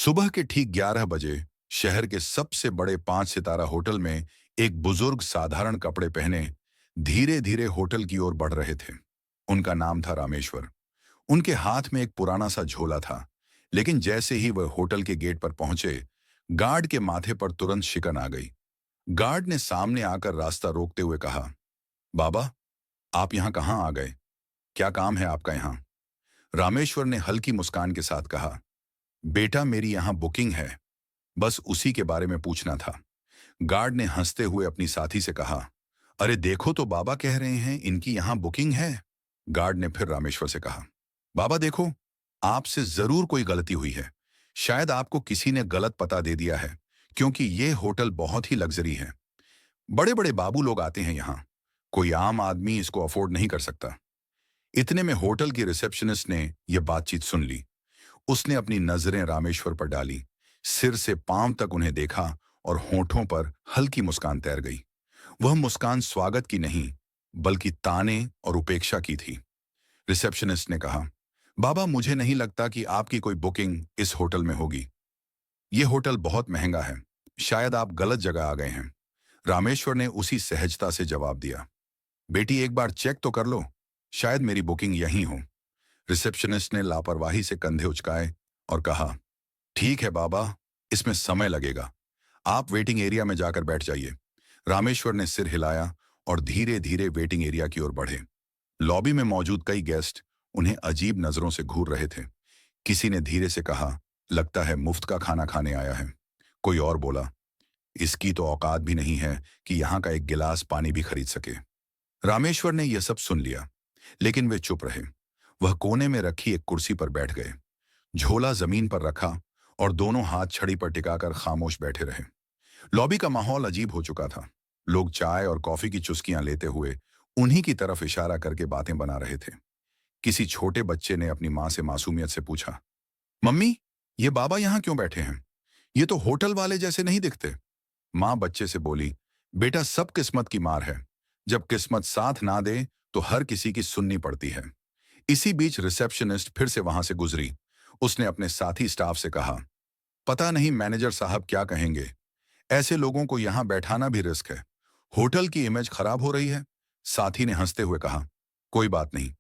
सुबह के ठीक 11 बजे शहर के सबसे बड़े 5 सितारा होटल में एक बुजुर्ग साधारण कपड़े पहने धीरे धीरे होटल की ओर बढ़ रहे थे। उनका नाम था रामेश्वर। उनके हाथ में एक पुराना सा झोला था। लेकिन जैसे ही वह होटल के गेट पर पहुंचे, गार्ड के माथे पर तुरंत शिकन आ गई। गार्ड ने सामने आकर रास्ता रोकते हुए कहा, बाबा, आप यहाँ कहाँ आ गए? क्या काम है आपका यहाँ? रामेश्वर ने हल्की मुस्कान के साथ कहा, बेटा, मेरी यहाँ बुकिंग है, बस उसी के बारे में पूछना था। गार्ड ने हंसते हुए अपनी साथी से कहा, अरे देखो तो, बाबा कह रहे हैं इनकी यहाँ बुकिंग है। गार्ड ने फिर रामेश्वर से कहा, बाबा देखो, आपसे जरूर कोई गलती हुई है। शायद आपको किसी ने गलत पता दे दिया है, क्योंकि ये होटल बहुत ही लग्जरी है। बड़े बड़े बाबू लोग आते हैं यहाँ, कोई आम आदमी इसको अफोर्ड नहीं कर सकता। इतने में होटल की रिसेप्शनिस्ट ने यह बातचीत सुन ली। उसने अपनी नजरें रामेश्वर पर डाली, सिर से पांव तक उन्हें देखा और होठों पर हल्की मुस्कान तैर गई। वह मुस्कान स्वागत की नहीं, बल्कि ताने और उपेक्षा की थी। रिसेप्शनिस्ट ने कहा, बाबा, मुझे नहीं लगता कि आपकी कोई बुकिंग इस होटल में होगी। यह होटल बहुत महंगा है, शायद आप गलत जगह आ गए हैं। रामेश्वर ने उसी सहजता से जवाब दिया, बेटी, एक बार चेक तो कर लो, शायद मेरी बुकिंग यहीं हो। रिसेप्शनिस्ट ने लापरवाही से कंधे उचकाए और कहा, ठीक है बाबा, इसमें समय लगेगा, आप वेटिंग एरिया में जाकर बैठ जाइए। रामेश्वर ने सिर हिलाया और धीरे धीरे वेटिंग एरिया की ओर बढ़े। लॉबी में मौजूद कई गेस्ट उन्हें अजीब नजरों से घूर रहे थे। किसी ने धीरे से कहा, लगता है मुफ्त का खाना खाने आया है। कोई और बोला, इसकी तो औकात भी नहीं है कि यहाँ का एक गिलास पानी भी खरीद सके। रामेश्वर ने यह सब सुन लिया, लेकिन वे चुप रहे। वह कोने में रखी एक कुर्सी पर बैठ गए, झोला जमीन पर रखा और दोनों हाथ छड़ी पर टिकाकर खामोश बैठे रहे। लॉबी का माहौल अजीब हो चुका था। लोग चाय और कॉफी की चुस्कियां लेते हुए उन्हीं की तरफ इशारा करके बातें बना रहे थे। किसी छोटे बच्चे ने अपनी मां से मासूमियत से पूछा, मम्मी, ये बाबा यहाँ क्यों बैठे हैं? ये तो होटल वाले जैसे नहीं दिखते। मां बच्चे से बोली, बेटा, सब किस्मत की मार है। जब किस्मत साथ ना दे तो हर किसी की सुननी पड़ती है। इसी बीच रिसेप्शनिस्ट फिर से वहां से गुजरी। उसने अपने साथी स्टाफ से कहा, पता नहीं मैनेजर साहब क्या कहेंगे। ऐसे लोगों को यहां बैठाना भी रिस्क है। होटल की इमेज खराब हो रही है। साथी ने हंसते हुए कहा, कोई बात नहीं,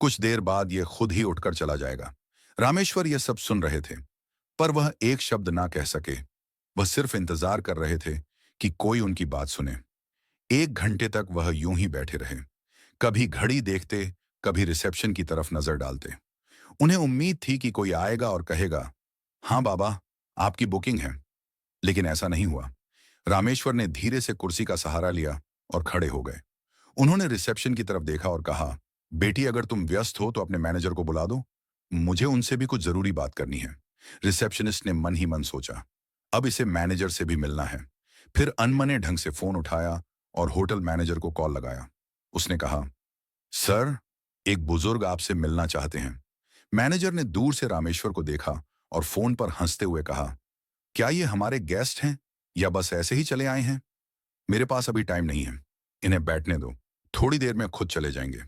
कुछ देर बाद यह खुद ही उठकर चला जाएगा। रामेश्वर यह सब सुन रहे थे, पर वह एक शब्द ना कह सके। वह सिर्फ इंतजार कर रहे थे कि कोई उनकी बात सुने। 1 घंटे तक वह यूं ही बैठे रहे, कभी घड़ी देखते, कभी रिसेप्शन की तरफ नजर डालते। उन्हें उम्मीद थी कि कोई आएगा और कहेगा, हाँ बाबा, आपकी बुकिंग है। लेकिन ऐसा नहीं हुआ। रामेश्वर ने धीरे से कुर्सी का सहारा लिया और खड़े हो गए। उन्होंने रिसेप्शन की तरफ देखा और कहा, बेटी, अगर तुम व्यस्त हो तो अपने मैनेजर को बुला दो, मुझे उनसे भी कुछ जरूरी बात करनी है। रिसेप्शनिस्ट ने मन ही मन सोचा, अब इसे मैनेजर से भी मिलना है। फिर अनमने ढंग से फोन उठाया और होटल मैनेजर को कॉल लगाया। उसने कहा, सर, एक बुजुर्ग आपसे मिलना चाहते हैं। मैनेजर ने दूर से रामेश्वर को देखा और फोन पर हंसते हुए कहा, क्या ये हमारे गेस्ट हैं या बस ऐसे ही चले आए हैं? मेरे पास अभी टाइम नहीं है, इन्हें बैठने दो, थोड़ी देर में खुद चले जाएंगे।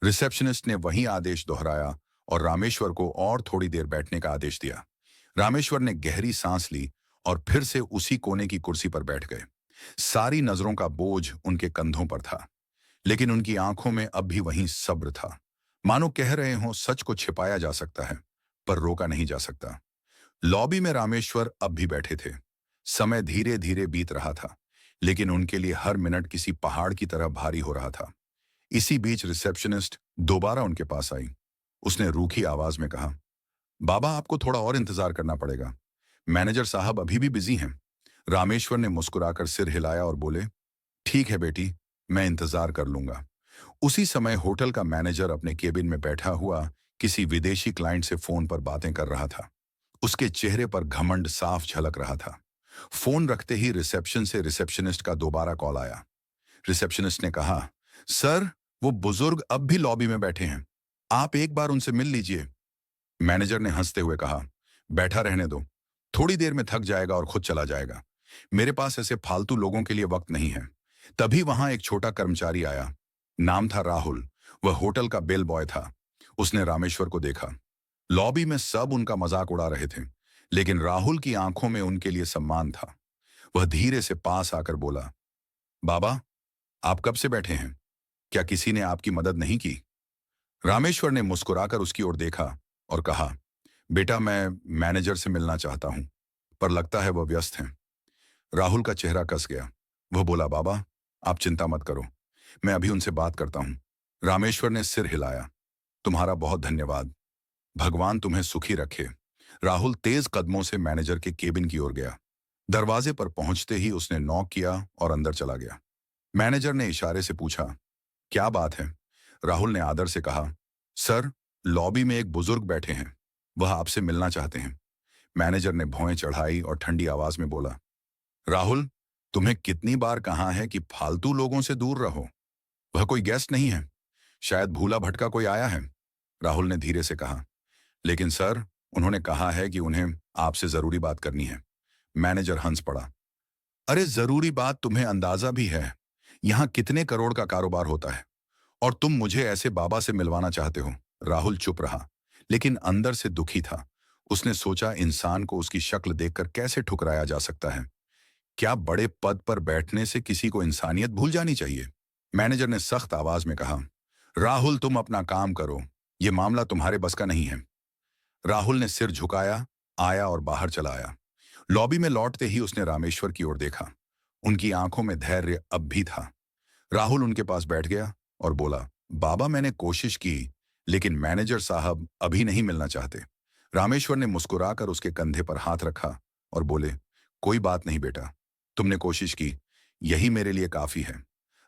रिसेप्शनिस्ट ने वही आदेश दोहराया और रामेश्वर को और थोड़ी देर बैठने का आदेश दिया। रामेश्वर ने गहरी सांस ली और फिर से उसी कोने की कुर्सी पर बैठ गए। सारी नजरों का बोझ उनके कंधों पर था, लेकिन उनकी आंखों में अब भी वही सब्र था। मानो कह रहे हों, सच को छिपाया जा सकता है, पर रोका नहीं जा सकता। लॉबी में रामेश्वर अब भी बैठे थे। समय धीरे धीरे बीत रहा था, लेकिन उनके लिए हर मिनट किसी पहाड़ की तरह भारी हो रहा था। इसी बीच रिसेप्शनिस्ट दोबारा उनके पास आई। उसने रूखी आवाज में कहा, बाबा, आपको थोड़ा और इंतजार करना पड़ेगा, मैनेजर साहब अभी भी बिजी हैं। रामेश्वर ने मुस्कुराकर सिर हिलाया और बोले, ठीक है बेटी, मैं इंतजार कर लूंगा। उसी समय होटल का मैनेजर अपने केबिन में बैठा हुआ किसी विदेशी क्लाइंट से फोन पर बातें कर रहा था। उसके चेहरे पर घमंड साफ झलक रहा था। फोन रखते ही रिसेप्शन से रिसेप्शनिस्ट का दोबारा कॉल आया। रिसेप्शनिस्ट ने कहा, सर, वो बुजुर्ग अब भी लॉबी में बैठे हैं, आप एक बार उनसे मिल लीजिए। मैनेजर ने हंसते हुए कहा, बैठा रहने दो, थोड़ी देर में थक जाएगा और खुद चला जाएगा। मेरे पास ऐसे फालतू लोगों के लिए वक्त नहीं है। तभी वहां एक छोटा कर्मचारी आया। नाम था राहुल। वह होटल का बेल बॉय था। उसने रामेश्वर को देखा। लॉबी में सब उनका मजाक उड़ा रहे थे, लेकिन राहुल की आंखों में उनके लिए सम्मान था। वह धीरे से पास आकर बोला, बाबा, आप कब से बैठे हैं? क्या किसी ने आपकी मदद नहीं की? रामेश्वर ने मुस्कुराकर उसकी ओर देखा और कहा, बेटा, मैं मैनेजर से मिलना चाहता हूं, पर लगता है वह व्यस्त हैं। राहुल का चेहरा कस गया। वह बोला, बाबा, आप चिंता मत करो, मैं अभी उनसे बात करता हूं। रामेश्वर ने सिर हिलाया। तुम्हारा बहुत धन्यवाद। भगवान तुम्हें सुखी रखे। राहुल तेज कदमों से मैनेजर के केबिन की ओर गया। दरवाजे पर पहुंचते ही उसने नॉक किया और अंदर चला गया। मैनेजर ने इशारे से पूछा, क्या बात है? राहुल ने आदर से कहा, सर, लॉबी में एक बुजुर्ग बैठे हैं, वह आपसे मिलना चाहते हैं। मैनेजर ने भौएं चढ़ाई और ठंडी आवाज में बोला, राहुल, तुम्हें कितनी बार कहा है कि फालतू लोगों से दूर रहो। वह कोई गेस्ट नहीं है, शायद भूला भटका कोई आया है। राहुल ने धीरे से कहा, लेकिन सर, उन्होंने कहा है कि उन्हें आपसे जरूरी बात करनी है। मैनेजर हंस पड़ा। अरे, जरूरी बात तुम्हें अंदाजा भी है यहां कितने करोड़ का कारोबार होता है, और तुम मुझे ऐसे बाबा से मिलवाना चाहते हो? राहुल चुप रहा, लेकिन अंदर से दुखी था। उसने सोचा, इंसान को उसकी शक्ल देखकर कैसे ठुकराया जा सकता है? क्या बड़े पद पर बैठने से किसी को इंसानियत भूल जानी चाहिए? मैनेजर ने सख्त आवाज में कहा, राहुल, तुम अपना काम करो, यह मामला तुम्हारे बस का नहीं है। राहुल ने सिर झुकाया, आया और बाहर चला आया। लॉबी में लौटते ही उसने रामेश्वर की ओर देखा। उनकी आंखों में धैर्य अब भी था। राहुल उनके पास बैठ गया और बोला, बाबा, मैंने कोशिश की, लेकिन मैनेजर साहब अभी नहीं मिलना चाहते। रामेश्वर ने मुस्कुराकर उसके कंधे पर हाथ रखा और बोले, कोई बात नहीं बेटा, तुमने कोशिश की, यही मेरे लिए काफी है।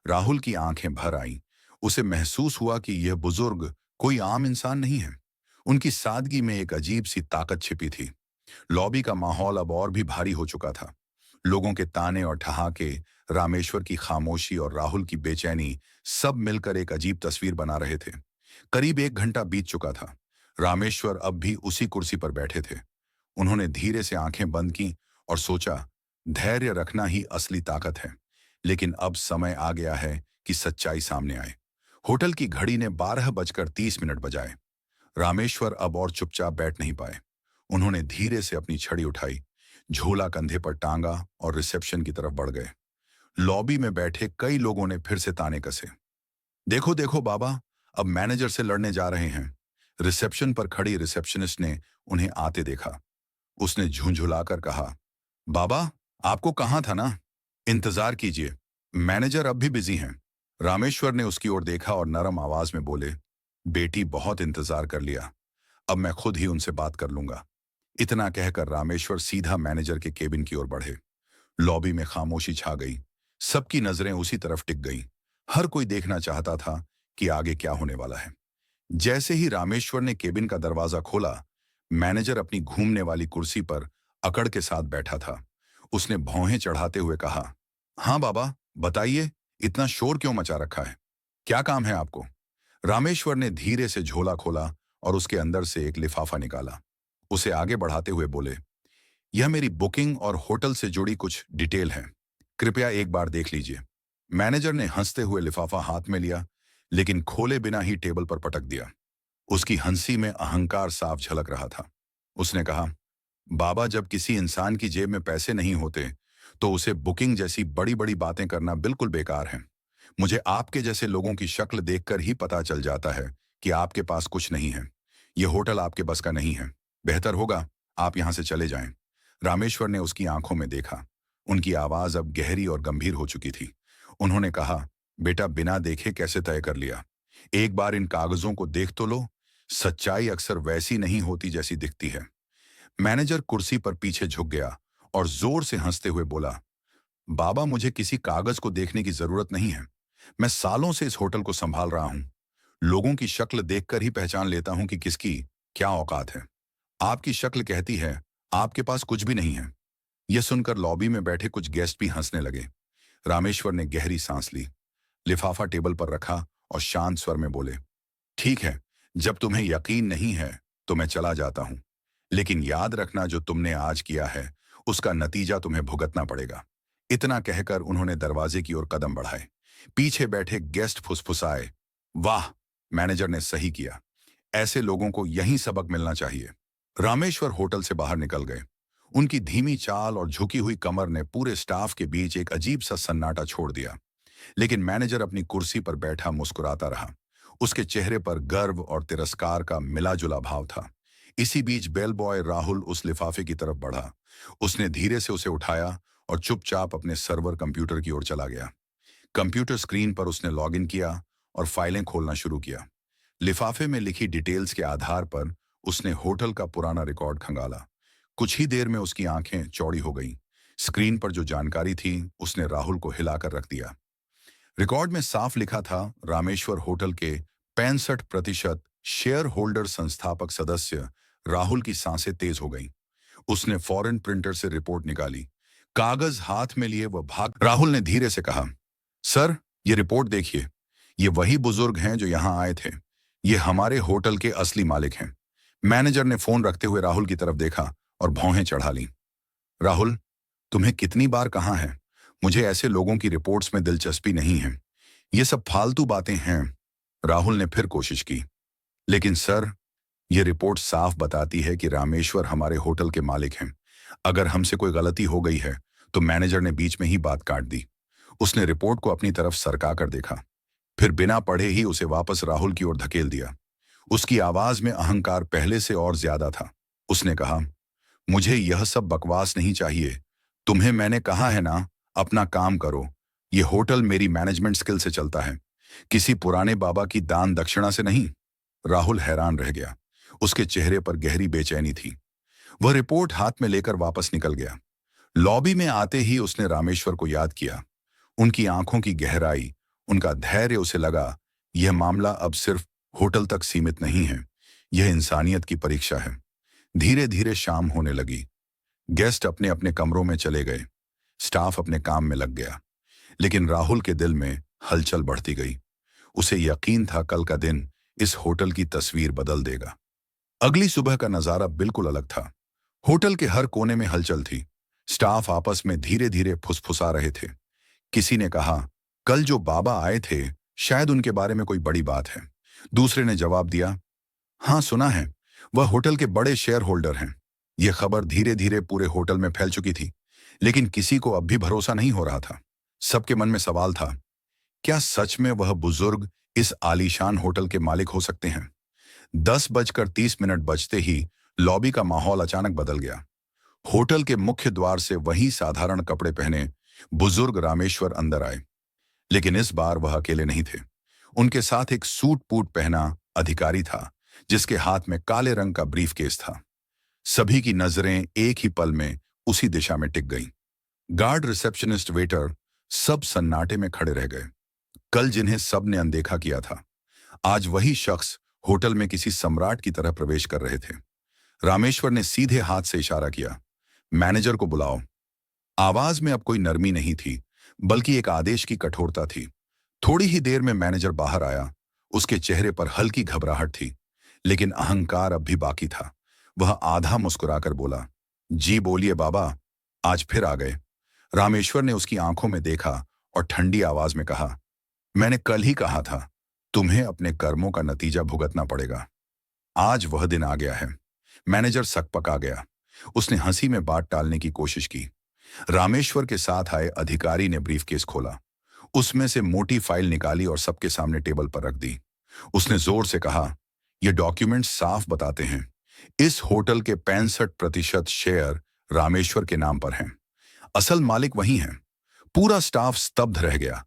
राहुल की आंखें भर आईं। उसे महसूस हुआ कि यह बुजुर्ग कोई आम इंसान नहीं है। उनकी सादगी में एक अजीब सी ताकत छिपी थी। लॉबी का माहौल अब और भी भारी हो चुका था। लोगों के ताने और ठहाके, रामेश्वर की खामोशी और राहुल की बेचैनी सब मिलकर एक अजीब तस्वीर बना रहे थे। करीब 1 घंटा बीत चुका था। रामेश्वर अब भी उसी कुर्सी पर बैठे थे। उन्होंने धीरे से आंखें बंद की और सोचा, धैर्य रखना ही असली ताकत है। लेकिन अब समय आ गया है कि सच्चाई सामने आए। होटल की घड़ी ने 12:30 बजाए। रामेश्वर अब और चुपचाप बैठ नहीं पाए। उन्होंने धीरे से अपनी छड़ी उठाई, झोला कंधे पर टांगा और रिसेप्शन की तरफ बढ़ गए। लॉबी में बैठे कई लोगों ने फिर से ताने कसे। देखो देखो बाबा, अब मैनेजर से लड़ने जा रहे हैं। रिसेप्शन पर खड़ी रिसेप्शनिस्ट ने उन्हें आते देखा। उसने झुंझुलाकर कहा, बाबा, आपको कहाँ था ना, इंतजार कीजिए, मैनेजर अब भी बिजी हैं। रामेश्वर ने उसकी ओर देखा और नरम आवाज में बोले, बेटी, बहुत इंतजार कर लिया, अब मैं खुद ही उनसे बात कर लूंगा। इतना कहकर रामेश्वर सीधा मैनेजर के केबिन की ओर बढ़े। लॉबी में खामोशी छा गई। सबकी नजरें उसी तरफ टिक गईं। हर कोई देखना चाहता था कि आगे क्या होने वाला है। जैसे ही रामेश्वर ने केबिन का दरवाजा खोला, मैनेजर अपनी घूमने वाली कुर्सी पर अकड़ के साथ बैठा था। उसने भौहें चढ़ाते हुए कहा, हाँ बाबा, बताइए, इतना शोर क्यों मचा रखा है? क्या काम है आपको? रामेश्वर ने धीरे से झोला खोला और उसके अंदर से एक लिफाफा निकाला। उसे आगे बढ़ाते हुए बोले, यह मेरी बुकिंग और होटल से जुड़ी कुछ डिटेल है, कृपया एक बार देख लीजिए। मैनेजर ने हंसते हुए लिफाफा हाथ में लिया, लेकिन खोले बिना ही टेबल पर पटक दिया। उसकी हंसी में अहंकार साफ झलक रहा था। उसने कहा, बाबा, जब किसी इंसान की जेब में पैसे नहीं होते तो उसे बुकिंग जैसी बड़ी बड़ी बातें करना बिल्कुल बेकार है। मुझे आपके जैसे लोगों की शक्ल देखकर ही पता चल जाता है कि आपके पास कुछ नहीं है। यह होटल आपके बस का नहीं है। बेहतर होगा आप यहां से चले जाएं। रामेश्वर ने उसकी आंखों में देखा। उनकी आवाज अब गहरी और गंभीर हो चुकी थी। उन्होंने कहा, बेटा, बिना देखे कैसे तय कर लिया? एक बार इन कागजों को देख तो लो। सच्चाई अक्सर वैसी नहीं होती जैसी दिखती है। मैनेजर कुर्सी पर पीछे झुक गया और जोर से हंसते हुए बोला, बाबा, मुझे किसी कागज को देखने की जरूरत नहीं है। मैं सालों से इस होटल को संभाल रहा हूं। लोगों की शक्ल देखकर ही पहचान लेता हूं कि किसकी क्या औकात है। आपकी शक्ल कहती है आपके पास कुछ भी नहीं है। यह सुनकर लॉबी में बैठे कुछ गेस्ट भी हंसने लगे। रामेश्वर ने गहरी सांस ली, लिफाफा टेबल पर रखा और शांत स्वर में बोले, ठीक है, जब तुम्हें यकीन नहीं है तो मैं चला जाता हूं, लेकिन याद रखना, जो तुमने आज किया है उसका नतीजा तुम्हें भुगतना पड़ेगा। इतना कहकर उन्होंने दरवाजे की ओर कदम बढ़ाए। पीछे बैठे गेस्ट फुसफुसाए, वाह, मैनेजर ने सही किया, ऐसे लोगों को यही सबक मिलना चाहिए। रामेश्वर होटल से बाहर निकल गए। उनकी धीमी चाल और झुकी हुई कमर ने पूरे स्टाफ के बीच एक अजीब सा सन्नाटा छोड़ दिया। लेकिन मैनेजर अपनी कुर्सी पर बैठा मुस्कुराता रहा। उसके चेहरे पर गर्व और तिरस्कार का मिला-जुला भाव था। इसी बीच बेल बॉय राहुल उस लिफाफे की तरफ बढ़ा। उसने धीरे से उसे उठाया और चुपचाप अपने सर्वर कंप्यूटर की ओर चला गया। कंप्यूटर स्क्रीन पर उसने लॉगिन किया और फाइलें खोलना शुरू किया। लिफाफे में लिखी डिटेल्स के आधार पर उसने होटल का पुराना रिकॉर्ड खंगाला। कुछ ही देर में उसकी आंखें चौड़ी हो गईं। स्क्रीन पर जो जानकारी थी उसने राहुल को हिलाकर रख दिया। रिकॉर्ड में साफ लिखा था, रामेश्वर होटल के 65% शेयर होल्डर संस्थापक सदस्य राहुल की सांसें तेज हो गईं। उसने फौरन प्रिंटर से रिपोर्ट निकाली। कागज हाथ में लिए वह भाग। राहुल ने धीरे से कहा, सर, ये रिपोर्ट देखिए। ये वही बुजुर्ग हैं जो यहां आए थे। ये हमारे होटल के असली मालिक हैं। मैनेजर ने फोन रखते हुए राहुल की तरफ देखा और भौहें चढ़ा लीं। राहुल, तुम्हें कितनी बार कहा है, मुझे ऐसे लोगों की रिपोर्ट्स में दिलचस्पी नहीं है। ये सब फालतू बातें हैं। राहुल ने फिर कोशिश की। लेकिन सर, ये रिपोर्ट साफ बताती है कि रामेश्वर हमारे होटल के मालिक हैं। अगर हमसे कोई गलती हो गई है तो मैनेजर ने बीच में ही बात काट दी। उसने रिपोर्ट को अपनी तरफ सरका कर देखा, फिर बिना पढ़े ही उसे वापस राहुल की ओर धकेल दिया। उसकी आवाज में अहंकार पहले से और ज्यादा था। उसने कहा, मुझे यह सब बकवास नहीं चाहिए। तुम्हें मैंने कहा है ना, अपना काम करो। ये होटल मेरी मैनेजमेंट स्किल से चलता है, किसी पुराने बाबा की दान दक्षिणा से नहीं। राहुल हैरान रह गया। उसके चेहरे पर गहरी बेचैनी थी। वह रिपोर्ट हाथ में लेकर वापस निकल गया। लॉबी में आते ही उसने रामेश्वर को याद किया। उनकी आंखों की गहराई, उनका धैर्य, उसे लगा यह मामला अब सिर्फ होटल तक सीमित नहीं है, यह इंसानियत की परीक्षा है। धीरे धीरे शाम होने लगी। गेस्ट अपने अपने कमरों में चले गए। स्टाफ अपने काम में लग गया। लेकिन राहुल के दिल में हलचल बढ़ती गई। उसे यकीन था कल का दिन इस होटल की तस्वीर बदल देगा। अगली सुबह का नजारा बिल्कुल अलग था। होटल के हर कोने में हलचल थी। स्टाफ आपस में धीरे धीरे फुसफुसा रहे थे। किसी ने कहा, कल जो बाबा आए थे, शायद उनके बारे में कोई बड़ी बात है। दूसरे ने जवाब दिया, हाँ सुना है, वह होटल के बड़े शेयर होल्डर हैं। यह खबर धीरे धीरे पूरे होटल में फैल चुकी थी। लेकिन किसी को अब भी भरोसा नहीं हो रहा था। सबके मन में सवाल था, क्या सच में वह बुजुर्ग इस आलीशान होटल के मालिक हो सकते हैं? 10:30 बजते ही लॉबी का माहौल अचानक बदल गया। होटल के मुख्य द्वार से वही साधारण कपड़े पहने बुजुर्ग रामेश्वर अंदर आए। लेकिन इस बार वह अकेले नहीं थे। उनके साथ एक सूट बूट पहना अधिकारी था, जिसके हाथ में काले रंग का ब्रीफकेस था। सभी की नजरें एक ही पल में उसी दिशा में टिक गईं। गार्ड, रिसेप्शनिस्ट, वेटर सब सन्नाटे में खड़े रह गए। कल जिन्हें सबने अनदेखा किया था, आज वही शख्स होटल में किसी सम्राट की तरह प्रवेश कर रहे थे। रामेश्वर ने सीधे हाथ से इशारा किया, मैनेजर को बुलाओ। आवाज में अब कोई नरमी नहीं थी, बल्कि एक आदेश की कठोरता थी। थोड़ी ही देर में मैनेजर बाहर आया। उसके चेहरे पर हल्की घबराहट थी, लेकिन अहंकार अब भी बाकी था। वह आधा मुस्कुराकर बोला, जी बोलिए बाबा, आज फिर आ गए। रामेश्वर ने उसकी आंखों में देखा और ठंडी आवाज में कहा, मैंने कल ही कहा था, तुम्हें अपने कर्मों का नतीजा भुगतना पड़ेगा। आज वह दिन आ गया है। मैनेजर सकपका गया। उसने हंसी में बात टालने की कोशिश की। रामेश्वर के साथ आए अधिकारी ने ब्रीफकेस खोला। उसमें से मोटी फाइल निकाली और सबके सामने टेबल पर रख दी। उसने जोर से कहा, ये डॉक्यूमेंट साफ बताते हैं, इस होटल के 65% शेयर रामेश्वर के नाम पर हैं। असल मालिक वही हैं। पूरा स्टाफ स्तब्ध रह गया।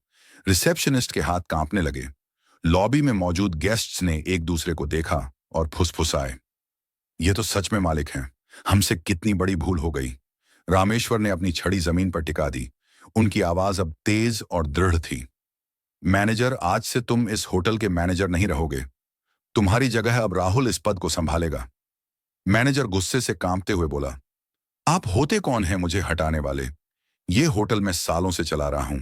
रिसेप्शनिस्ट के हाथ कांपने लगे। लॉबी में मौजूद गेस्ट्स ने एक दूसरे को देखा और फुसफुसाए, ये तो सच में मालिक हैं। हमसे कितनी बड़ी भूल हो गई। रामेश्वर ने अपनी छड़ी जमीन पर टिका दी। उनकी आवाज अब तेज और दृढ़ थी। मैनेजर, आज से तुम इस होटल के मैनेजर नहीं रहोगे। तुम्हारी जगह अब राहुल इस पद को संभालेगा। मैनेजर गुस्से से कांपते हुए बोला, आप होते कौन हैं मुझे हटाने वाले? ये होटल मैं सालों से चला रहा हूं।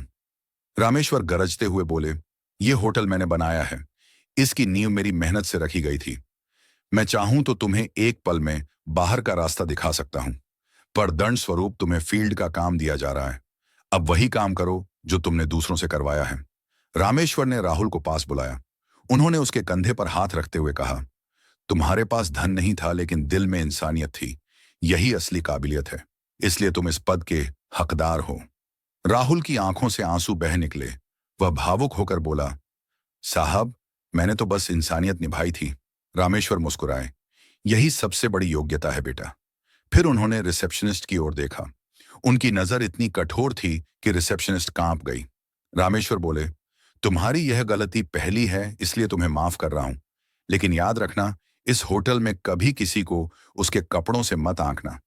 रामेश्वर गरजते हुए बोले, ये होटल मैंने बनाया है। इसकी नींव मेरी मेहनत से रखी गई थी। मैं चाहूं तो तुम्हें एक पल में बाहर का रास्ता दिखा सकता हूं, पर दंड स्वरूप तुम्हें फील्ड का काम दिया जा रहा है। अब वही काम करो जो तुमने दूसरों से करवाया है। रामेश्वर ने राहुल को पास बुलाया। उन्होंने उसके कंधे पर हाथ रखते हुए कहा, तुम्हारे पास धन नहीं था, लेकिन दिल में इंसानियत थी। यही असली काबिलियत है। इसलिए तुम इस पद के हकदार हो। राहुल की आंखों से आंसू बह निकले। वह भावुक होकर बोला, साहब, मैंने तो बस इंसानियत निभाई थी। रामेश्वर मुस्कुराए। यही सबसे बड़ी योग्यता है बेटा। फिर उन्होंने रिसेप्शनिस्ट की ओर देखा। उनकी नजर इतनी कठोर थी कि रिसेप्शनिस्ट कांप गई। रामेश्वर बोले, तुम्हारी यह गलती पहली है, इसलिए तुम्हें माफ कर रहा हूं। लेकिन याद रखना, इस होटल में कभी किसी को उसके कपड़ों से मत आंकना।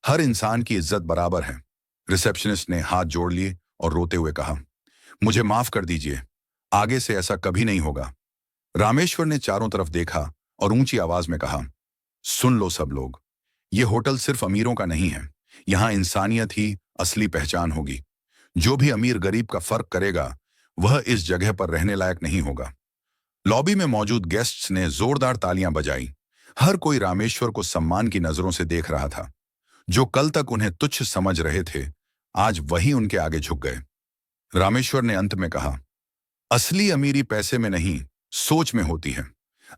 हर इंसान की इज्जत बराबर है। रिसेप्शनिस्ट ने हाथ जोड़ लिए और रोते हुए कहा, मुझे माफ कर दीजिए, आगे से ऐसा कभी नहीं होगा। रामेश्वर ने चारों तरफ देखा और ऊंची आवाज में कहा, सुन लो सब लोग, ये होटल सिर्फ अमीरों का नहीं है। यहां इंसानियत ही असली पहचान होगी। जो भी अमीर गरीब का फर्क करेगा, वह इस जगह पर रहने लायक नहीं होगा। लॉबी में मौजूद गेस्ट्स ने जोरदार तालियां बजाई। हर कोई रामेश्वर को सम्मान की नजरों से देख रहा था। जो कल तक उन्हें तुच्छ समझ रहे थे, आज वही उनके आगे झुक गए। रामेश्वर ने अंत में कहा, असली अमीरी पैसे में नहीं, सोच में होती है।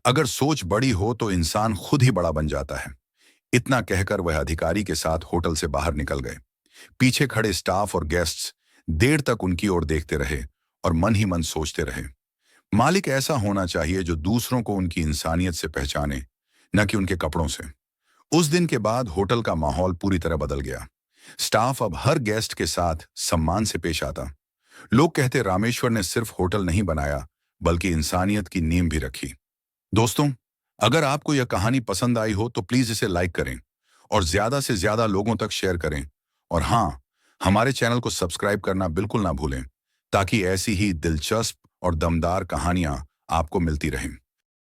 अगर सोच बड़ी हो तो इंसान खुद ही बड़ा बन जाता है। इतना कहकर वह अधिकारी के साथ होटल से बाहर निकल गए। पीछे खड़े स्टाफ और गेस्ट्स देर तक उनकी ओर देखते रहे और मन ही मन सोचते रहे, मालिक ऐसा होना चाहिए जो दूसरों को उनकी इंसानियत से पहचाने, न कि उनके कपड़ों से। उस दिन के बाद होटल का माहौल पूरी तरह बदल गया। स्टाफ अब हर गेस्ट के साथ सम्मान से पेश आता। लोग कहते, रामेश्वर ने सिर्फ होटल नहीं बनाया, बल्कि इंसानियत की नींव भी रखी। दोस्तों, अगर आपको यह कहानी पसंद आई हो तो प्लीज इसे लाइक करें और ज्यादा से ज्यादा लोगों तक शेयर करें। और हाँ, हमारे चैनल को सब्सक्राइब करना बिल्कुल ना भूलें, ताकि ऐसी ही दिलचस्प और दमदार कहानियां आपको मिलती रहें।